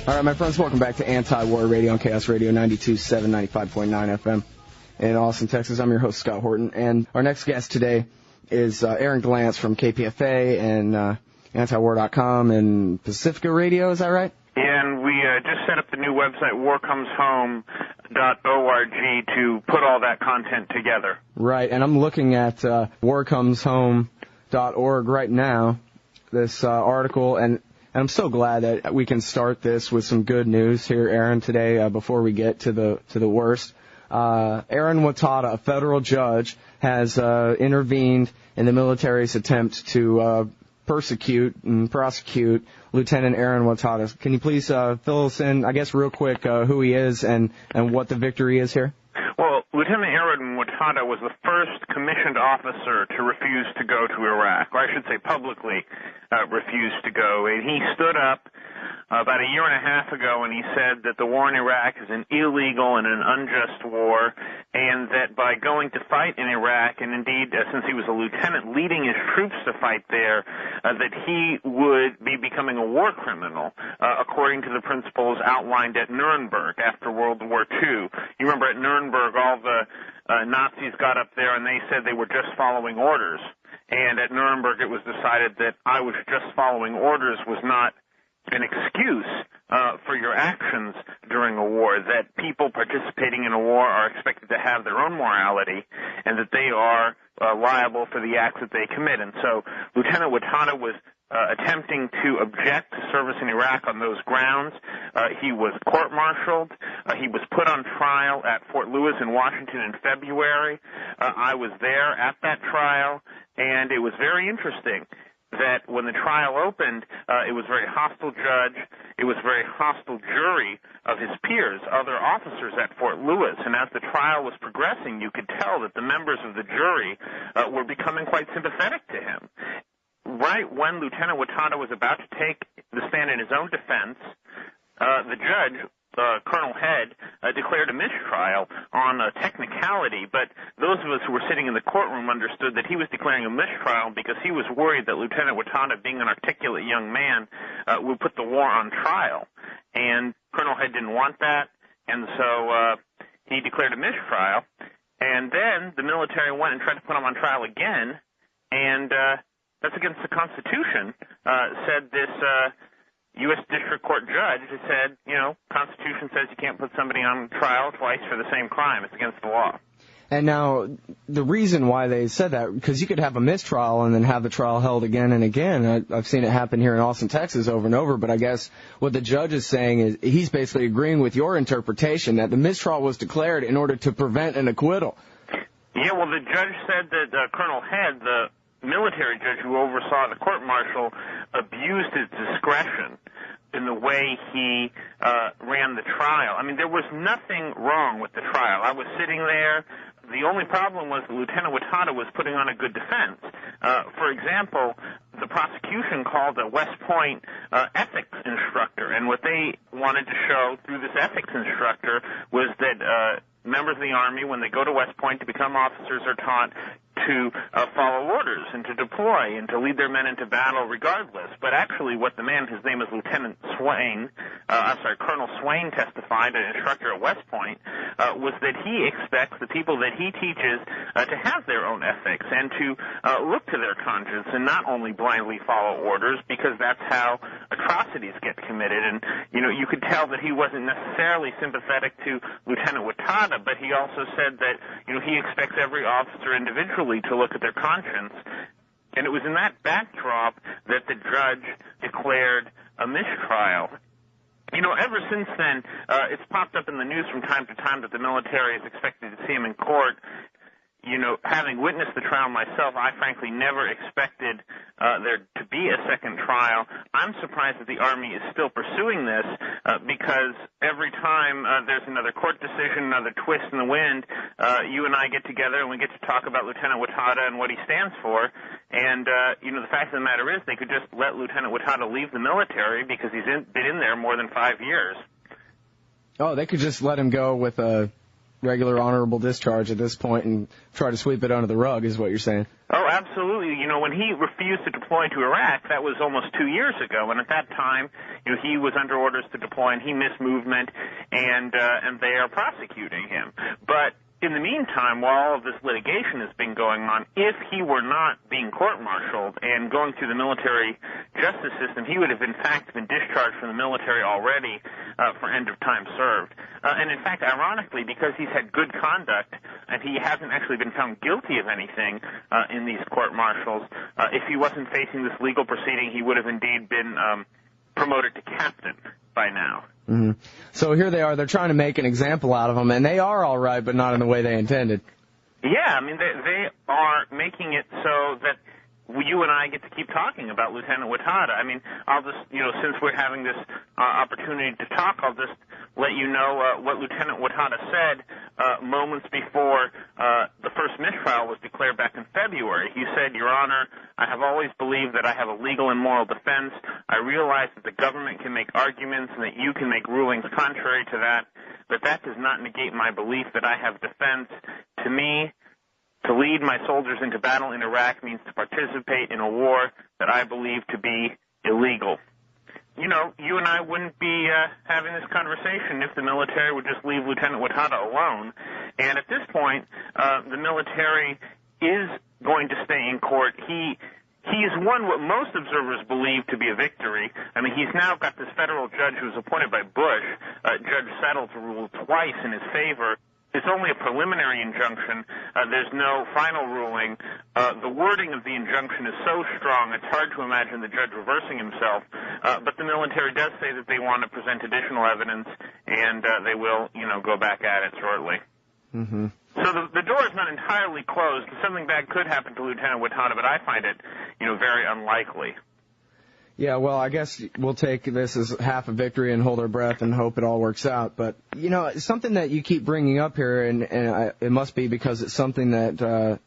All right, my friends, welcome back to Anti-War Radio on Chaos Radio 92.7, 95.9 FM in Austin, Texas. I'm your host, Scott Horton, and our next guest today is Ehren Glantz from KPFA and antiwar.com and Pacifica Radio. Is that right? Yeah, and we just set up the new website, warcomeshome.org, to put all that content together. Right, and I'm looking at warcomeshome.org right now, this article, and I'm so glad that we can start this with some good news here, Ehren, today before we get to the worst. Ehren Watada, a federal judge, has intervened in the military's attempt to persecute and prosecute Lieutenant Ehren Watada. Can you please fill us in, I guess, real quick, who he is and what the victory is here? Well, Lieutenant Ehren Watada was the first commissioned officer to refuse to go to Iraq, or I should say publicly refused to go. And he stood up about a year and a half ago and he said that the war in Iraq is an illegal and an unjust war, and that by going to fight in Iraq, and indeed since he was a lieutenant leading his troops to fight there, that he would be becoming a war criminal according to the principles outlined at Nuremberg after World War II. You remember at Nuremberg all the Nazis got up there and they said they were just following orders. And at Nuremberg it was decided that I was just following orders was not an excuse for your actions during a war, that people participating in a war are expected to have their own morality and that they are liable for the acts that they commit. And so Lieutenant Watada was attempting to object to service in Iraq on those grounds. He was court-martialed. He was put on trial at Fort Lewis in Washington in February. I was there at that trial, and it was very interesting that when the trial opened, it was a very hostile judge, it was a very hostile jury of his peers, other officers at Fort Lewis, and as the trial was progressing, you could tell that the members of the jury were becoming quite sympathetic to him. Right when Lieutenant Watada was about to take the stand in his own defense, the judge, Colonel Head, declared a mistrial on a technicality, but those of us who were sitting in the courtroom understood that he was declaring a mistrial because he was worried that Lieutenant Watada, being an articulate young man, would put the war on trial. And Colonel Head didn't want that, and so he declared a mistrial. And then the military went and tried to put him on trial again, and that's against the Constitution, said this U.S. District Court judge who said, Constitution says you can't put somebody on trial twice for the same crime. It's against the law. And now, the reason why they said that, because you could have a mistrial and then have the trial held again and again. I've seen it happen here in Austin, Texas over and over, but I guess what the judge is saying is he's basically agreeing with your interpretation that the mistrial was declared in order to prevent an acquittal. Yeah, well, the judge said that Colonel Head, the military judge who oversaw the court-martial, abused his discretion in the way he ran the trial. I mean, there was nothing wrong with the trial. I was sitting there. The only problem was that Lieutenant Watada was putting on a good defense. For example, the prosecution called a West Point ethics instructor, and what they wanted to show through this ethics instructor was that members of the Army, when they go to West Point to become officers, are taught to follow orders and to deploy and to lead their men into battle regardless. But actually what the man, his name is Colonel Swain testified, an instructor at West Point, was that he expects the people that he teaches to have their own ethics and to look to their conscience and not only blindly follow orders, because that's how atrocities get committed. And, you could tell that he wasn't necessarily sympathetic to Lieutenant Watada, but he also said that, he expects every officer individually to look at their conscience. And it was in that backdrop that the judge declared a mistrial. Ever since then, it's popped up in the news from time to time that the military is expected to see him in court. Having witnessed the trial myself, I frankly never expected there to be a second trial. I'm surprised that the Army is still pursuing this because every time there's another court decision, another twist in the wind, you and I get together and we get to talk about Lieutenant Watada and what he stands for. And, the fact of the matter is they could just let Lieutenant Watada leave the military because he's been in there more than 5 years. Oh, they could just let him go with a regular honorable discharge at this point and try to sweep it under the rug, is what you're saying. Oh, absolutely. You know, when he refused to deploy to Iraq, that was almost 2 years ago, and at that time, you know, he was under orders to deploy, and he missed movement, and they are prosecuting him. But in the meantime, while all of this litigation has been going on, if he were not being court-martialed and going through the military justice system, he would have, in fact, been discharged from the military already for end of time served. And, in fact, ironically, because he's had good conduct and he hasn't actually been found guilty of anything in these court-martials, if he wasn't facing this legal proceeding, he would have indeed been promoted to captain by now. Mm-hmm. So here they are. They're trying to make an example out of him, and they are all right, but not in the way they intended. Yeah, I mean, they are making it so that you and I get to keep talking about Lieutenant Watada. I mean, I'll just, you know, since we're having this opportunity to talk, I'll just let you know what Lieutenant Watada said moments before the first mistrial was declared back in February. He said, "Your Honor, I have always believed that I have a legal and moral defense. I realize that the government can make arguments and that you can make rulings contrary to that, but that does not negate my belief that I have defense. To me, to lead my soldiers into battle in Iraq means to participate in a war that I believe to be illegal." You know, you and I wouldn't be having this conversation if the military would just leave Lieutenant Watada alone. And at this point, the military is going to stay in court. He's won what most observers believe to be a victory. I mean, he's now got this federal judge who was appointed by Bush, Judge Settle, to rule twice in his favor. It's only a preliminary injunction. There's no final ruling. The wording of the injunction is so strong, it's hard to imagine the judge reversing himself. But the military does say that they want to present additional evidence, and they will, you know, go back at it shortly. Mm-hmm. So the door is not entirely closed. Something bad could happen to Lieutenant Watada, but I find it, you know, very unlikely. Yeah, well, I guess we'll take this as half a victory and hold our breath and hope it all works out. But, you know, something that you keep bringing up here, and it must be because it's something that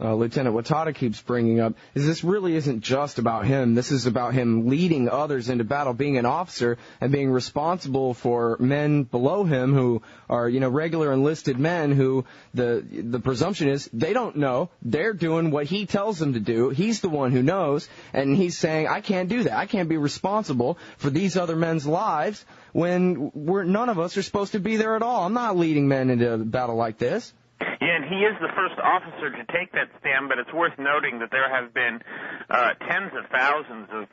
Lieutenant Watada keeps bringing up, is this really isn't just about him. This is about him leading others into battle, being an officer, and being responsible for men below him who are, you know, regular enlisted men who the presumption is they don't know. They're doing what he tells them to do. He's the one who knows, and he's saying, I can't do that. I can't be responsible for these other men's lives when none of us are supposed to be there at all. I'm not leading men into a battle like this. Yeah, and he is the first officer to take that stand, but it's worth noting that there have been tens of thousands of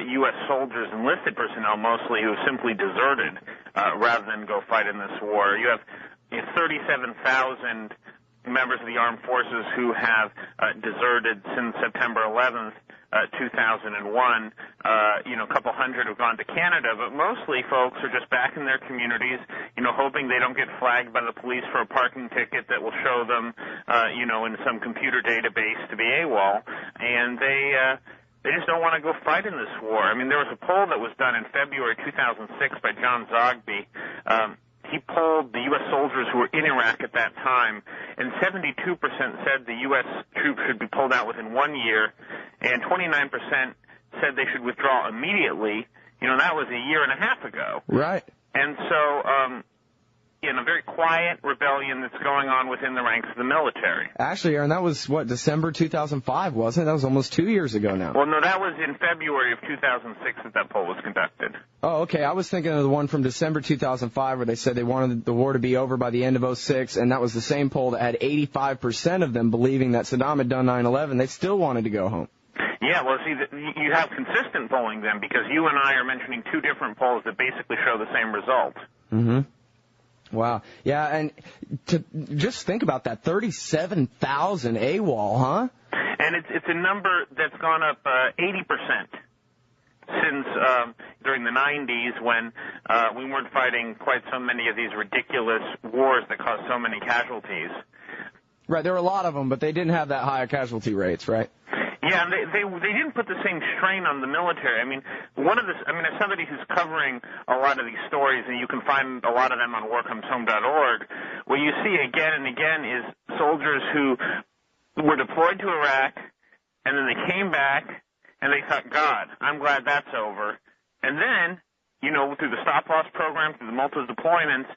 U.S. soldiers, enlisted personnel mostly, who have simply deserted rather than go fight in this war. You have 37,000 members of the armed forces who have deserted since September 11th. 2001, you know, a couple hundred have gone to Canada, but mostly folks are just back in their communities, you know, hoping they don't get flagged by the police for a parking ticket that will show them, you know, in some computer database to be AWOL, and they just don't want to go fight in this war. I mean, there was a poll that was done in February 2006 by John Zogby. He polled the U.S. soldiers who were in Iraq at that time, and 72% said the U.S. troops should be pulled out within 1 year, and 29% said they should withdraw immediately. You know, that was a year and a half ago. Right. And so, in a very quiet rebellion that's going on within the ranks of the military. Actually, Ehren, that was, what, December 2005, wasn't it? That was almost 2 years ago now. Well, no, that was in February of 2006 that poll was conducted. Oh, okay. I was thinking of the one from December 2005 where they said they wanted the war to be over by the end of 06, and that was the same poll that had 85% of them believing that Saddam had done 9/11. They still wanted to go home. Yeah, well, see, you have consistent polling then, because you and I are mentioning two different polls that basically show the same result. Mm-hmm. Wow. Yeah, and to just think about that, 37,000 AWOL, huh? And it's a number that's gone up 80% since during the 90s when we weren't fighting quite so many of these ridiculous wars that caused so many casualties. Right, there were a lot of them, but they didn't have that high casualty rates, right? Yeah, and they didn't put the same strain on the military. I mean, as somebody who's covering a lot of these stories, and you can find a lot of them on WarComesHome.org, what you see again and again is soldiers who were deployed to Iraq, and then they came back, and they thought, God, I'm glad that's over. And then, through the stop-loss program, through the multiple deployments,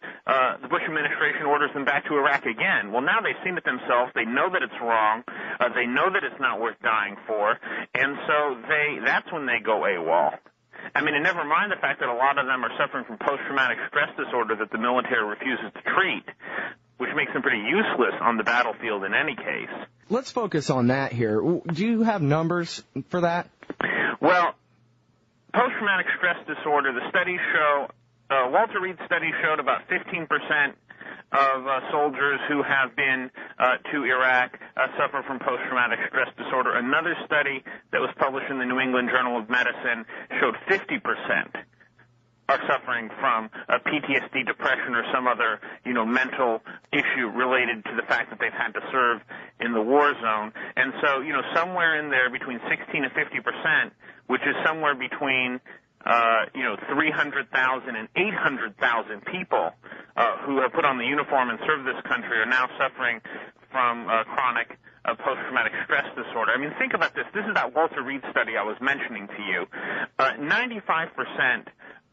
the Bush administration orders them back to Iraq again. Well, now they've seen it themselves. They know that it's wrong. They know that it's not worth dying for. And so that's when they go AWOL. I mean, and never mind the fact that a lot of them are suffering from post-traumatic stress disorder that the military refuses to treat, which makes them pretty useless on the battlefield in any case. Let's focus on that here. Do you have numbers for that? Well, post-traumatic stress disorder, the studies show, Walter Reed's study showed about 15% of soldiers who have been to Iraq suffer from post-traumatic stress disorder. Another study that was published in the New England Journal of Medicine showed 50% are suffering from PTSD, depression, or some other, mental issue related to the fact that they've had to serve in the war zone. And so, somewhere in there between 16 and 50%, which is somewhere between 300,000 and 800,000 people who have put on the uniform and served this country are now suffering from chronic post-traumatic stress disorder. I mean, think about this. This is that Walter Reed study I was mentioning to you. 95%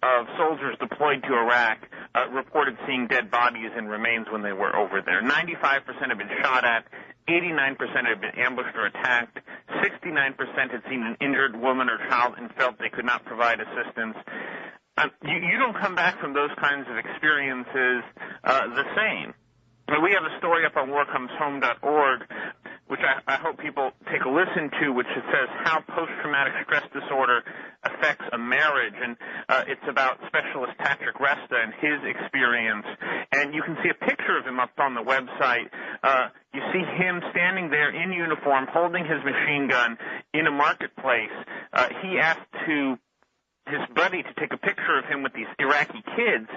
of soldiers deployed to Iraq reported seeing dead bodies and remains when they were over there. 95% have been shot at. 89% had been ambushed or attacked. 69% had seen an injured woman or child and felt they could not provide assistance. You don't come back from those kinds of experiences the same. We have a story up on warcomeshome.org, which I hope people take a listen to, which says how post-traumatic stress disorder affects a marriage. And it's about specialist Patrick Resta and his experience. And you can see a picture of him up on the website. You see him standing there in uniform, holding his machine gun in a marketplace. He asked his buddy to take a picture of him with these Iraqi kids,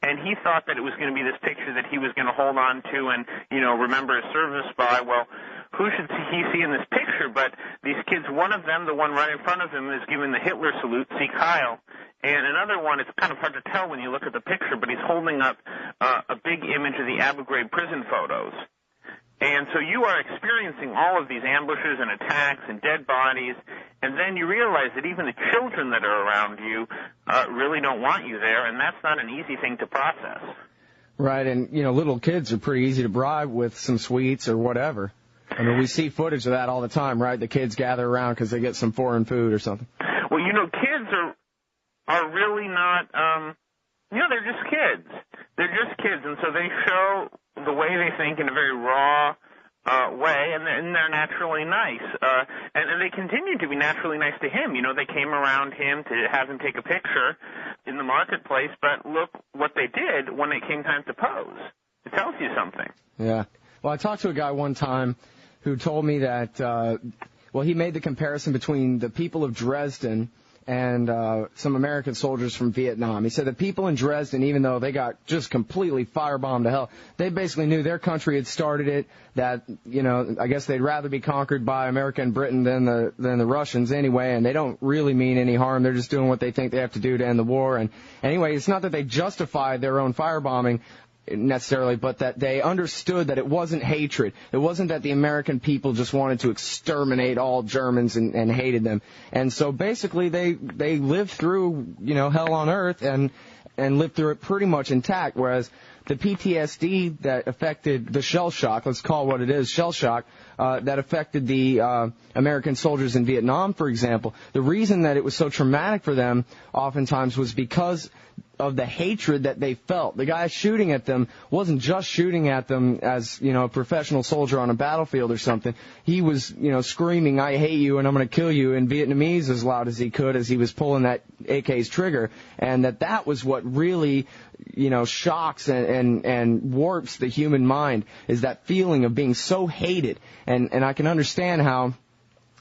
and he thought that it was going to be this picture that he was going to hold on to and, remember his service by. Well, who should he see in this picture but these kids? One of them, the one right in front of him, is giving the Hitler salute, see Kyle, and another one, it's kind of hard to tell when you look at the picture, but he's holding up a big image of the Abu Ghraib prison photos. And so you are experiencing all of these ambushes and attacks and dead bodies, and then you realize that even the children that are around you really don't want you there, and that's not an easy thing to process. Right, and, little kids are pretty easy to bribe with some sweets or whatever. I mean, we see footage of that all the time, right? The kids gather around because they get some foreign food or something. Well, kids are really not, they're just kids. They're just kids, and so they show the way they think in a very raw way, and they're naturally nice. And they continue to be naturally nice to him. They came around him to have him take a picture in the marketplace, but look what they did when it came time to pose. It tells you something. Yeah. Well, I talked to a guy one time who told me that, he made the comparison between the people of Dresden and some American soldiers from Vietnam. He said the people in Dresden, even though they got just completely firebombed to hell, they basically knew their country had started it, that, I guess they'd rather be conquered by America and Britain than the Russians anyway, and they don't really mean any harm. They're just doing what they think they have to do to end the war. And anyway, it's not that they justified their own firebombing necessarily, but that they understood that it wasn't hatred. It wasn't that the American people just wanted to exterminate all Germans and hated them. And so basically they lived through, hell on earth and lived through it pretty much intact, whereas the PTSD that affected the shell shock, let's call it what it is, shell shock, that affected the American soldiers in Vietnam, for example, the reason that it was so traumatic for them oftentimes was because of the hatred that they felt. The guy shooting at them wasn't just shooting at them as, a professional soldier on a battlefield or something. He was, screaming, "I hate you and I'm going to kill you" in Vietnamese as loud as he could as he was pulling that AK's trigger. And that was what really, shocks and warps the human mind, is that feeling of being so hated. And I can understand how,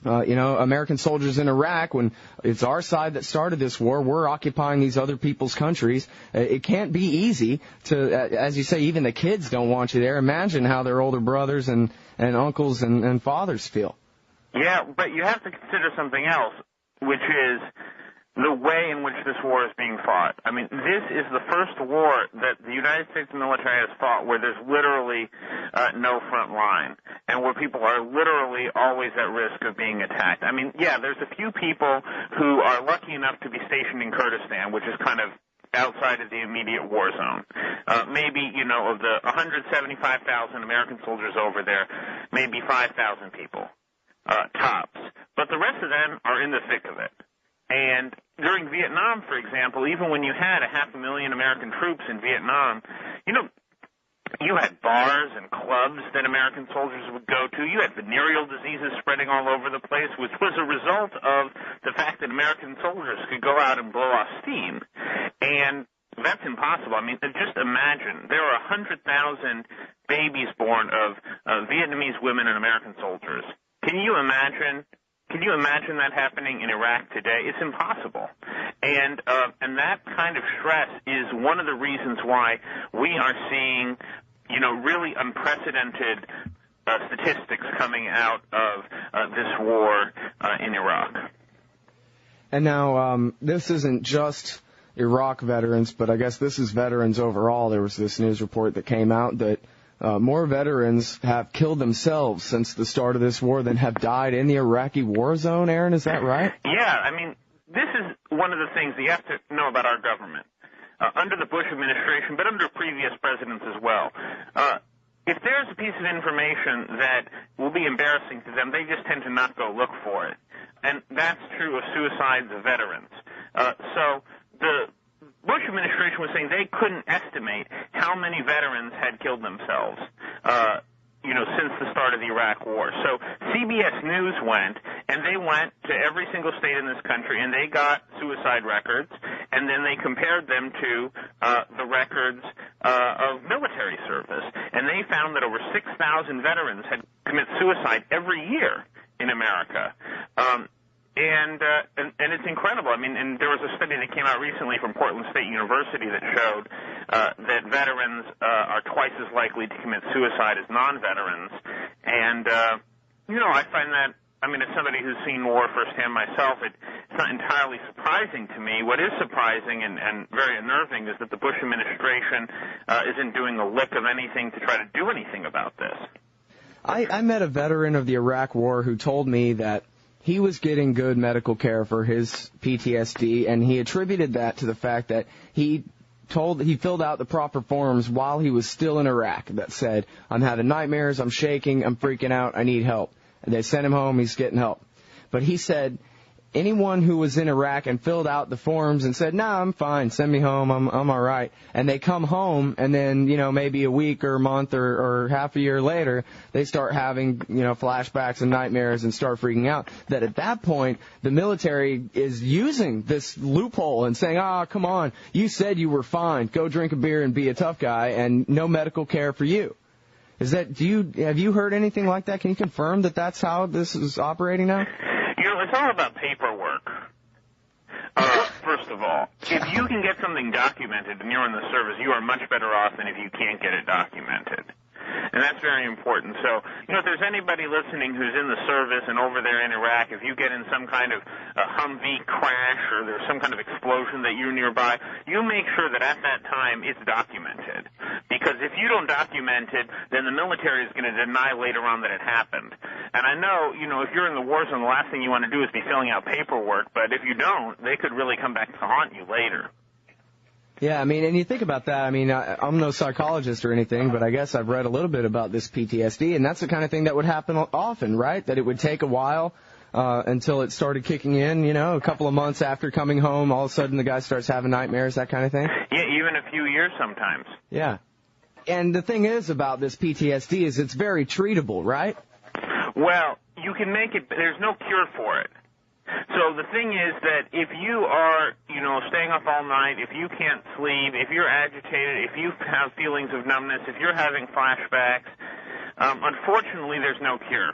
American soldiers in Iraq, when it's our side that started this war, we're occupying these other people's countries. It can't be easy to, as you say, even the kids don't want you there. Imagine how their older brothers and uncles and fathers feel. Yeah, but you have to consider something else, which is the way in which this war is being fought. I mean, this is the first war that the United States military has fought where there's literally no front line and where people are literally always at risk of being attacked. I mean, yeah, there's a few people who are lucky enough to be stationed in Kurdistan, which is kind of outside of the immediate war zone. Maybe, of the 175,000 American soldiers over there, maybe 5,000 people, tops. But the rest of them are in the thick of it. And during Vietnam, for example, even when you had 500,000 American troops in Vietnam, you had bars and clubs that American soldiers would go to. You had venereal diseases spreading all over the place, which was a result of the fact that American soldiers could go out and blow off steam. And that's impossible. I mean, just imagine there are 100,000 babies born of Vietnamese women and American soldiers. Can you imagine that happening in Iraq today? It's impossible. And that kind of stress is one of the reasons why we are seeing, really unprecedented statistics coming out of this war in Iraq. And now, this isn't just Iraq veterans, but I guess this is veterans overall. There was this news report that came out that more veterans have killed themselves since the start of this war than have died in the Iraqi war zone. Ehren, is that right? Yeah, I mean, this is one of the things that you have to know about our government. Under the Bush administration, but under previous presidents as well. If there's a piece of information that will be embarrassing to them, they just tend to not go look for it. And that's true of suicides of veterans. So the Bush administration was saying they couldn't estimate how many veterans had killed themselves, since the start of the Iraq War. So CBS News went, and they went to every single state in this country, and they got suicide records, and then they compared them to the records of military service. And they found that over 6,000 veterans had committed suicide every year in America. And it's incredible. I mean, and there was a study that came out recently from Portland State University that showed that veterans are twice as likely to commit suicide as non-veterans. And, I find that, as somebody who's seen war firsthand myself, it's not entirely surprising to me. What is surprising and very unnerving is that the Bush administration isn't doing a lick of anything to try to do anything about this. I met a veteran of the Iraq War who told me that he was getting good medical care for his PTSD, and he attributed that to the fact that he filled out the proper forms while he was still in Iraq that said, I'm having nightmares, I'm shaking, I'm freaking out, I need help. And they sent him home, he's getting help. But he said anyone who was in Iraq and filled out the forms and said, nah, I'm fine, send me home, I'm all right, and they come home and then, maybe a week or a month or half a year later, they start having, flashbacks and nightmares and start freaking out, that at that point, the military is using this loophole and saying, come on, you said you were fine, go drink a beer and be a tough guy, and no medical care for you. Have you heard anything like that? Can you confirm that that's how this is operating now? It's all about paperwork. First of all, if you can get something documented and you're in the service, you are much better off than if you can't get it documented. And that's very important. So, if there's anybody listening who's in the service and over there in Iraq, if you get in some kind of Humvee crash or there's some kind of explosion that you're nearby, you make sure that at that time it's documented. Because if you don't document it, then the military is going to deny later on that it happened. And I know, if you're in the war zone, the last thing you want to do is be filling out paperwork. But if you don't, they could really come back to haunt you later. Yeah, and you think about that. I'm no psychologist or anything, but I guess I've read a little bit about this PTSD, and that's the kind of thing that would happen often, right? That it would take a while until it started kicking in, a couple of months after coming home, all of a sudden the guy starts having nightmares, that kind of thing. Yeah, even a few years sometimes. Yeah. And the thing is about this PTSD is it's very treatable, right? Well, you can make it, there's no cure for it. So the thing is that if you are, staying up all night, if you can't sleep, if you're agitated, if you have feelings of numbness, if you're having flashbacks, unfortunately there's no cure.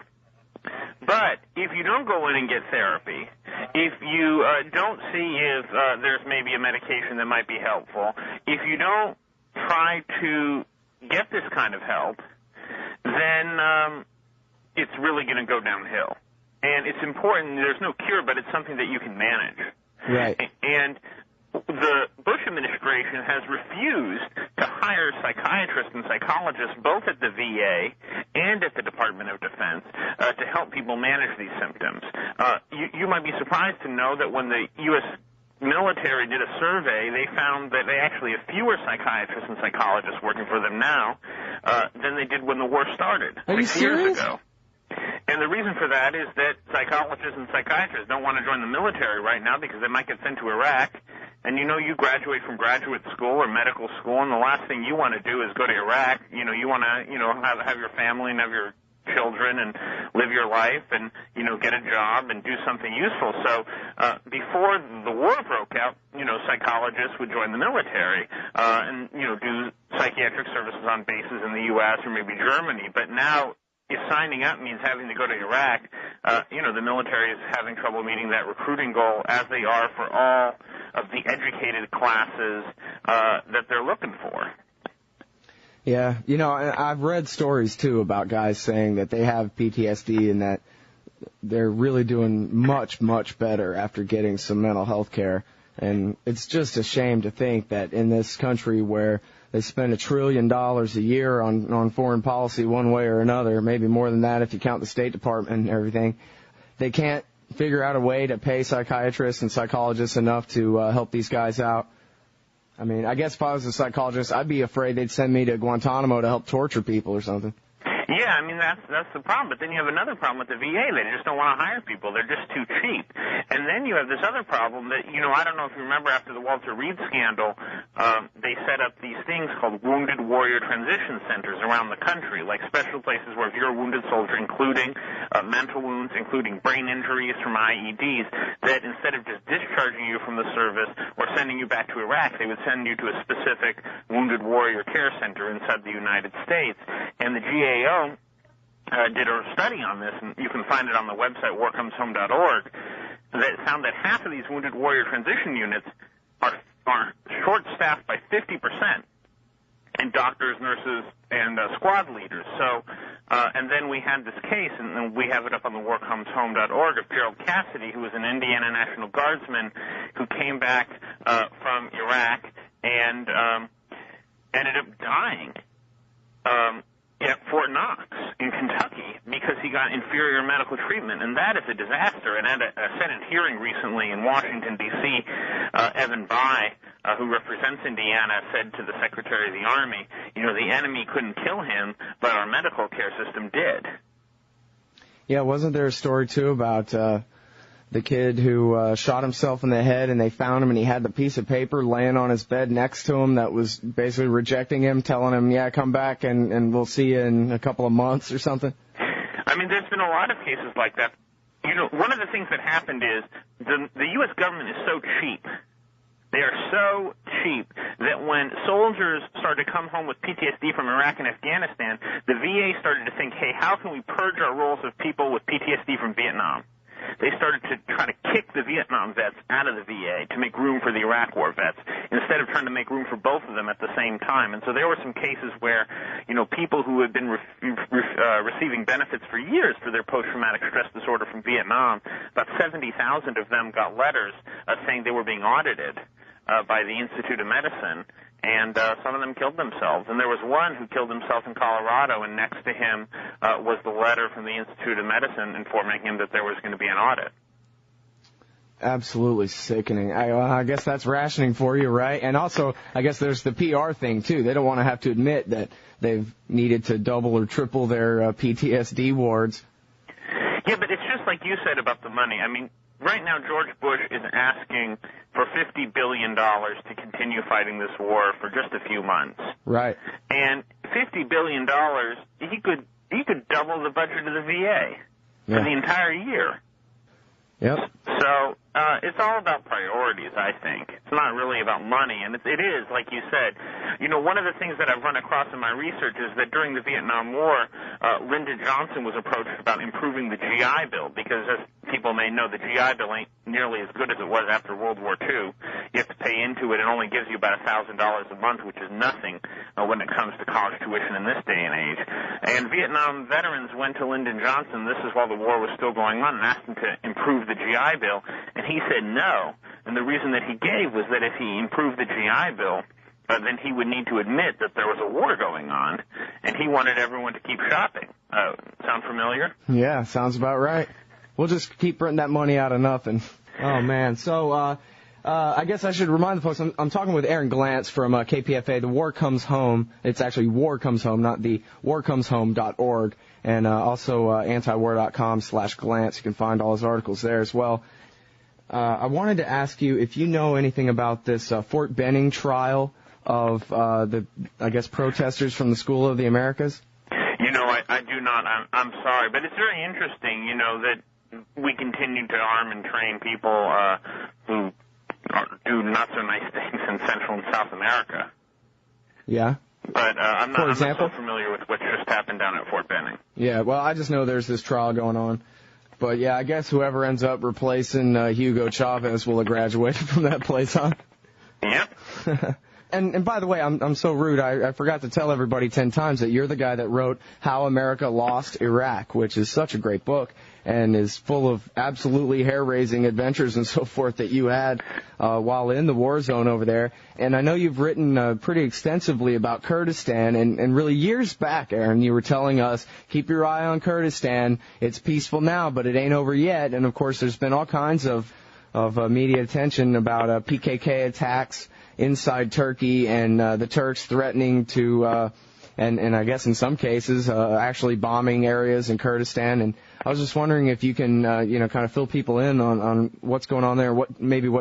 But if you don't go in and get therapy, if you don't see if there's maybe a medication that might be helpful, if you don't try to get this kind of help, then it's really going to go downhill. And it's important, there's no cure, but it's something that you can manage. Right. And the Bush administration has refused to hire psychiatrists and psychologists both at the VA and at the Department of Defense to help people manage these symptoms. You might be surprised to know that when the U.S. military did a survey, they found that they actually have fewer psychiatrists and psychologists working for them now than they did when the war started 6 years ago. And the reason for that is that psychologists and psychiatrists don't want to join the military right now because they might get sent to Iraq. And you graduate from graduate school or medical school, and the last thing you want to do is go to Iraq. You want to, have your family and have your children and live your life and, get a job and do something useful. So before the war broke out, psychologists would join the military and, do psychiatric services on bases in the U.S. or maybe Germany. But now, if signing up means having to go to Iraq, the military is having trouble meeting that recruiting goal, as they are for all of the educated classes that they're looking for. Yeah, I've read stories, too, about guys saying that they have PTSD and that they're really doing much, much better after getting some mental health care. And it's just a shame to think that in this country where they spend $1 trillion a year on foreign policy one way or another, maybe more than that if you count the State Department and everything, they can't figure out a way to pay psychiatrists and psychologists enough to help these guys out. I mean, I guess if I was a psychologist, I'd be afraid they'd send me to Guantanamo to help torture people or something. Yeah, I mean, that's the problem. But then you have another problem with the VA. They just don't want to hire people. They're just too cheap. And then you have this other problem that, I don't know if you remember after the Walter Reed scandal, they set up these things called Wounded Warrior Transition Centers around the country, like special places where if you're a wounded soldier, including mental wounds, including brain injuries from IEDs, that instead of just discharging you from the service or sending you back to Iraq, they would send you to a specific Wounded Warrior Care Center inside the United States. And the GAO did a study on this, and you can find it on the website warcomeshome.org, that found that half of these Wounded Warrior Transition units are short-staffed by 50%, and doctors, nurses, and squad leaders. So, and then we had this case, and we have it up on the warcomeshome.org, of Gerald Cassidy, who was an Indiana National Guardsman who came back from Iraq and ended up dying at Fort Knox in Kentucky because he got inferior medical treatment, and that is a disaster. And at a Senate hearing recently in Washington, D.C., Evan Bayh, who represents Indiana, said to the Secretary of the Army, the enemy couldn't kill him, but our medical care system did. Yeah, wasn't there a story, too, about the kid who shot himself in the head, and they found him, and he had the piece of paper laying on his bed next to him that was basically rejecting him, telling him, yeah, come back, and we'll see you in a couple of months or something? I mean, there's been a lot of cases like that. One of the things that happened is the U.S. government is so cheap. They are so cheap that when soldiers started to come home with PTSD from Iraq and Afghanistan, the VA started to think, hey, how can we purge our rolls of people with PTSD from Vietnam? They started to try to kick the Vietnam vets out of the VA to make room for the Iraq War vets instead of trying to make room for both of them at the same time. And so there were some cases where, people who had been receiving benefits for years for their post-traumatic stress disorder from Vietnam, about 70,000 of them got letters saying they were being audited by the Institute of Medicine, and some of them killed themselves. And there was one who killed himself in Colorado, and next to him was the letter from the Institute of Medicine informing him that there was going to be an audit. Absolutely sickening. I guess that's rationing for you, right? And also, I guess there's the PR thing, too. They don't want to have to admit that they've needed to double or triple their PTSD wards. Yeah, but it's just like you said about the money. I mean, right now, George Bush is asking for $50 billion to continue fighting this war for just a few months. Right. And $50 billion, he could double the budget of the VA for the entire year. Yep. So it's all about priorities, I think. It's not really about money, and it is, like you said. One of the things that I've run across in my research is that during the Vietnam War, Lyndon Johnson was approached about improving the GI Bill because, as people may know, the GI Bill ain't nearly as good as it was after World War II. You have to pay into it. It only gives you about $1,000 a month, which is nothing when it comes to college tuition in this day and age. And Vietnam veterans went to Lyndon Johnson, this is while the war was still going on, and asked him to improve the GI Bill, and he said no, And the reason that he gave was that if he improved the GI Bill, then he would need to admit that there was a war going on, and he wanted everyone to keep shopping. Sound familiar? Yeah, sounds about right. We'll just keep printing that money out of nothing. Oh, man. So, I guess I should remind the folks, I'm talking with Aaron Glantz from KPFA. The War Comes Home. It's actually War Comes Home, not the warcomeshome.org. And also antiwar.com/Glantz. You can find all his articles there as well. I wanted to ask you if you know anything about this Fort Benning trial of the protesters from the School of the Americas. You know, I do not. I'm sorry, but it's very interesting, you know, that we continue to arm and train people who do not so nice things in Central and South America. Yeah. But I'm not so familiar with what just happened down at Fort Benning. Yeah, well, I just know there's this trial going on. But, yeah, I guess whoever ends up replacing Hugo Chavez will have graduated from that place, huh? Yep. And by the way, I'm so rude. I forgot to tell everybody 10 times that you're the guy that wrote How America Lost Iraq, which is such a great book and is full of absolutely hair-raising adventures and so forth that you had while in the war zone over there. And I know you've written pretty extensively about Kurdistan, and really years back, Aaron, you were telling us, keep your eye on Kurdistan. It's peaceful now, but it ain't over yet. And, of course, there's been all kinds of media attention about PKK attacks inside Turkey and the Turks threatening to, and I guess in some cases, actually bombing areas in Kurdistan. And I was just wondering if you can, kind of fill people in on what's going on there, what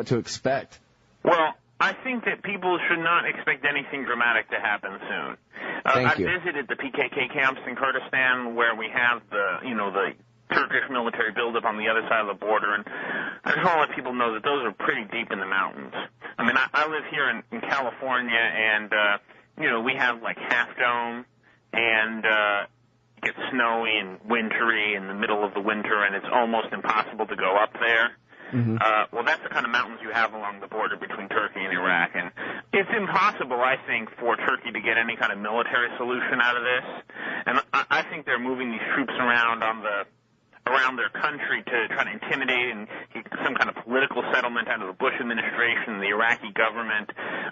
to expect. Well, I think that people should not expect anything dramatic to happen soon. I've visited the PKK camps in Kurdistan where we have the Turkish military buildup on the other side of the border, and I just want to let people know that those are pretty deep in the mountains. I mean, I live here in California, and, we have, like, Half Dome, and it gets snowy and wintry in the middle of the winter, and it's almost impossible to go up there. Mm-hmm. Well, that's the kind of mountains you have along the border between Turkey and Iraq, and it's impossible, I think, for Turkey to get any kind of military solution out of this, and I think they're moving these troops around their country to try to intimidate and get some kind of political settlement out of the Bush administration and the Iraqi government.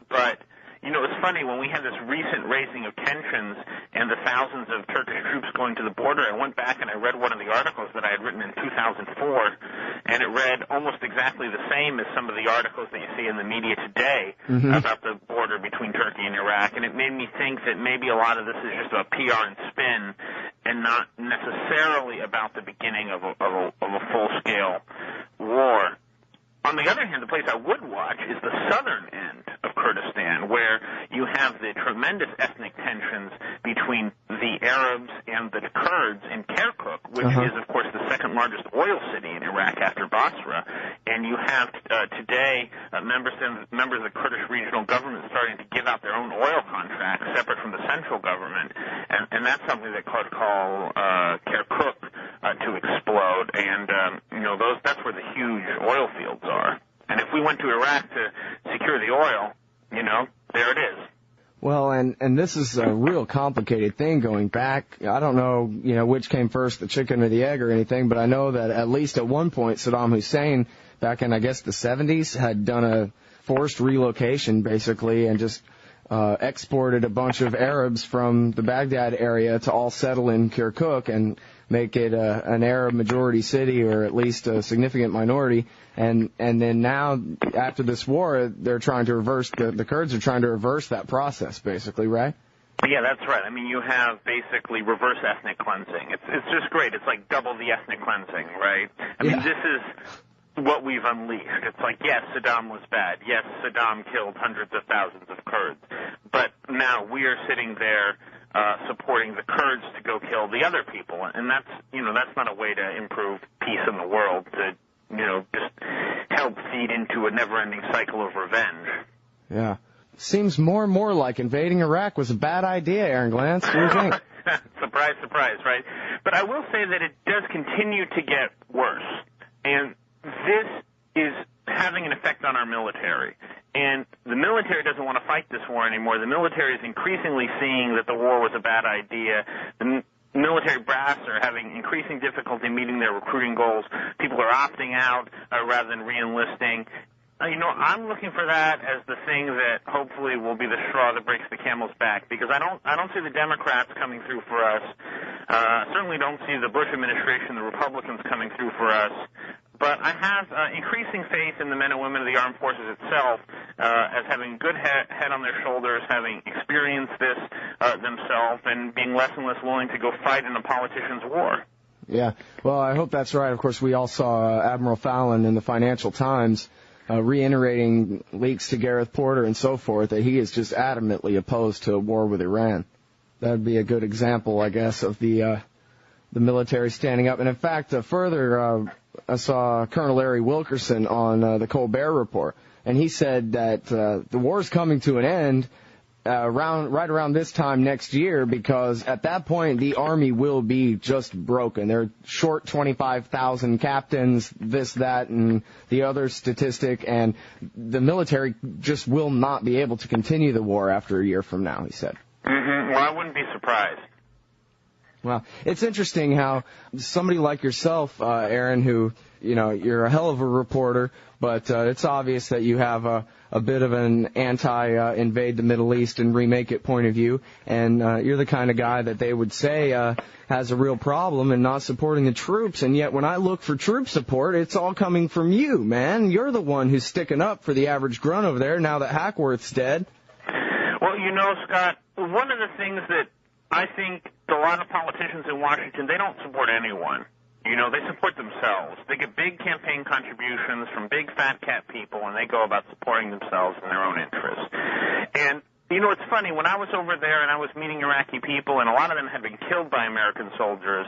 But, it's funny, when we had this recent raising of tensions and the thousands of Turkish troops going to the border, I went back and I read one of the articles that I had written in 2004, and it read almost exactly the same as some of the articles that you see in the media today about the border between Turkey and Iraq, and it made me think that maybe a lot of this is just about PR and spin and not necessarily about the beginning of a full-scale war. On the other hand, the place I would watch is the southern end of Kurdistan, where you have the tremendous ethnic tensions between the Arabs and the Kurds in Kirkuk, which is, of course, the second largest oil city in Iraq after Basra. And you have today members of the Kurdish regional government starting to give out their own oil contracts separate from the central government. And that's something that could call Kirkuk to explode. And, that's where the huge oil fields are. And if we went to Iraq to secure the oil, there it is. Well, and this is a real complicated thing going back. I don't know, which came first, the chicken or the egg or anything, but I know that at least at one point Saddam Hussein, back in, I guess, the 70s, had done a forced relocation, basically, and just exported a bunch of Arabs from the Baghdad area to all settle in Kirkuk and make it an Arab majority city, or at least a significant minority. And then now, after this war, they're trying to reverse, the Kurds are trying to reverse that process, basically, right? Yeah, that's right. I mean, you have basically reverse ethnic cleansing. It's just great. It's like double the ethnic cleansing, right? I mean, this is what we've unleashed. It's like, yes, Saddam was bad. Yes, Saddam killed hundreds of thousands of Kurds. But now we are sitting there supporting the Kurds to go kill the other people. And that's not a way to improve peace in the world, to, just help feed into a never-ending cycle of revenge. Yeah. Seems more and more like invading Iraq was a bad idea, Aaron Glantz. What do you think? Surprise, surprise, right? But I will say that it does continue to get worse. And this is having an effect on our military. And the military doesn't want to fight this war anymore. The military is increasingly seeing that the war was a bad idea. The military brass are having increasing difficulty meeting their recruiting goals. People are opting out rather than re-enlisting. I'm looking for that as the thing that hopefully will be the straw that breaks the camel's back, because I don't see the Democrats coming through for us. Certainly don't see the Bush administration, the Republicans coming through for us. But I have increasing faith in the men and women of the armed forces itself as having good head on their shoulders, having experienced this themselves, and being less and less willing to go fight in a politician's war. Yeah, well, I hope that's right. Of course, we all saw Admiral Fallon in the Financial Times reiterating leaks to Gareth Porter and so forth, that he is just adamantly opposed to a war with Iran. That would be a good example, I guess, of the military standing up. And in fact, further, I saw Colonel Larry Wilkerson on the Colbert Report, and he said that the war is coming to an end right around this time next year, because at that point the Army will be just broken. They're short 25,000 captains, this, that, and the other statistic, and the military just will not be able to continue the war after a year from now, he said. Mm-hmm. Well, I wouldn't be surprised. Well, it's interesting how somebody like yourself, Ehren, who, you're a hell of a reporter, but it's obvious that you have a bit of an anti-invade the Middle East and remake it point of view, and you're the kind of guy that they would say has a real problem in not supporting the troops, and yet when I look for troop support, it's all coming from you, man. You're the one who's sticking up for the average grunt over there now that Hackworth's dead. Well, Scott, one of the things that I think a lot of politicians in Washington, they don't support anyone. They support themselves. They get big campaign contributions from big fat cat people, and they go about supporting themselves in their own interests. And, it's funny, when I was over there and I was meeting Iraqi people, and a lot of them had been killed by American soldiers,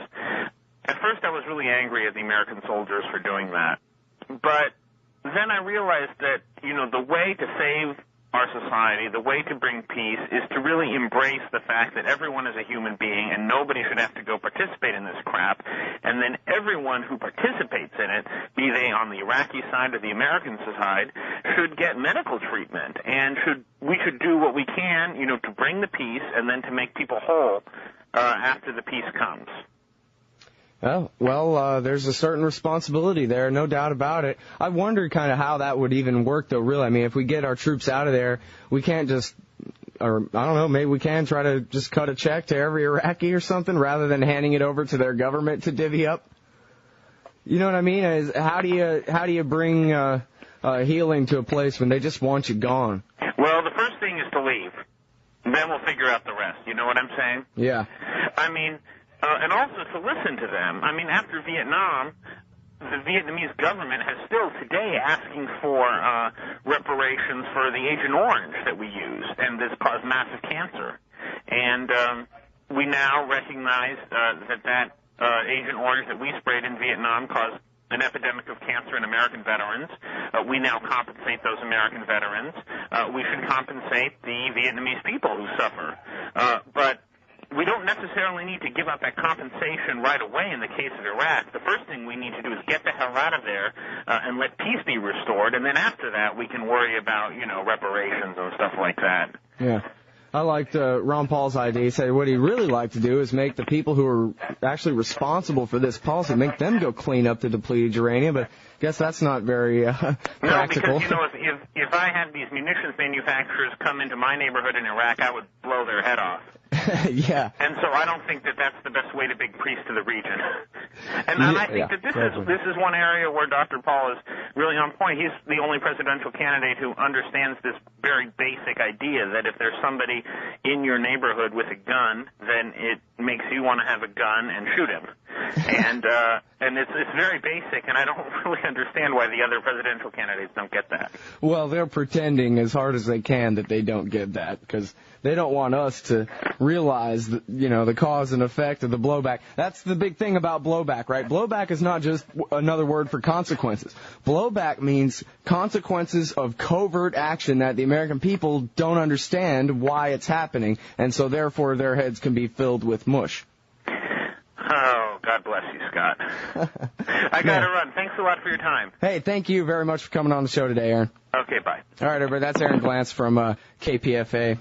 at first I was really angry at the American soldiers for doing that. But then I realized that, the way to save our society, the way to bring peace, is to really embrace the fact that everyone is a human being and nobody should have to go participate in this crap. And then everyone who participates in it, be they on the Iraqi side or the American side, should get medical treatment. And we should do what we can, to bring the peace and then to make people whole after the peace comes. Oh, well, there's a certain responsibility there, no doubt about it. I wonder kind of how that would even work, though, really. I mean, if we get our troops out of there, we can't just, or I don't know, maybe we can try to just cut a check to every Iraqi or something rather than handing it over to their government to divvy up. You know what I mean? How do you bring healing to a place when they just want you gone? Well, the first thing is to leave. Then we'll figure out the rest. You know what I'm saying? Yeah. I mean... and also to listen to them. I mean, after Vietnam, the Vietnamese government has still today asking for reparations for the Agent Orange that we used, and this caused massive cancer. And we now recognize that Agent Orange that we sprayed in Vietnam caused an epidemic of cancer in American veterans. We now compensate those American veterans. We should compensate the Vietnamese people who suffer. But we don't necessarily need to give up that compensation right away in the case of Iraq. The first thing we need to do is get the hell out of there and let peace be restored, and then after that we can worry about, reparations and stuff like that. Yeah. I liked Ron Paul's idea. He said what he'd really like to do is make the people who are actually responsible for this policy, make them go clean up the depleted uranium, but I guess that's not very practical. No, because, if I had these munitions manufacturers come into my neighborhood in Iraq, I would blow their head off. Yeah. And so I don't think that that's the best way to bring peace to the region. And I think that this is one area where Dr. Paul is really on point. He's the only presidential candidate who understands this very basic idea that if there's somebody in your neighborhood with a gun, then it makes you want to have a gun and shoot him. And it's very basic, and I don't really understand why the other presidential candidates don't get that. Well, they're pretending as hard as they can that they don't get that, because they don't want us to realize, the cause and effect of the blowback. That's the big thing about blowback, right? Blowback is not just another word for consequences. Blowback means consequences of covert action that the American people don't understand why it's happening, and so therefore their heads can be filled with mush. Oh, God bless you, Scott. I got to run. Thanks a lot for your time. Hey, thank you very much for coming on the show today, Ehren. Okay, bye. All right, everybody, that's Ehren Glantz from KPFA.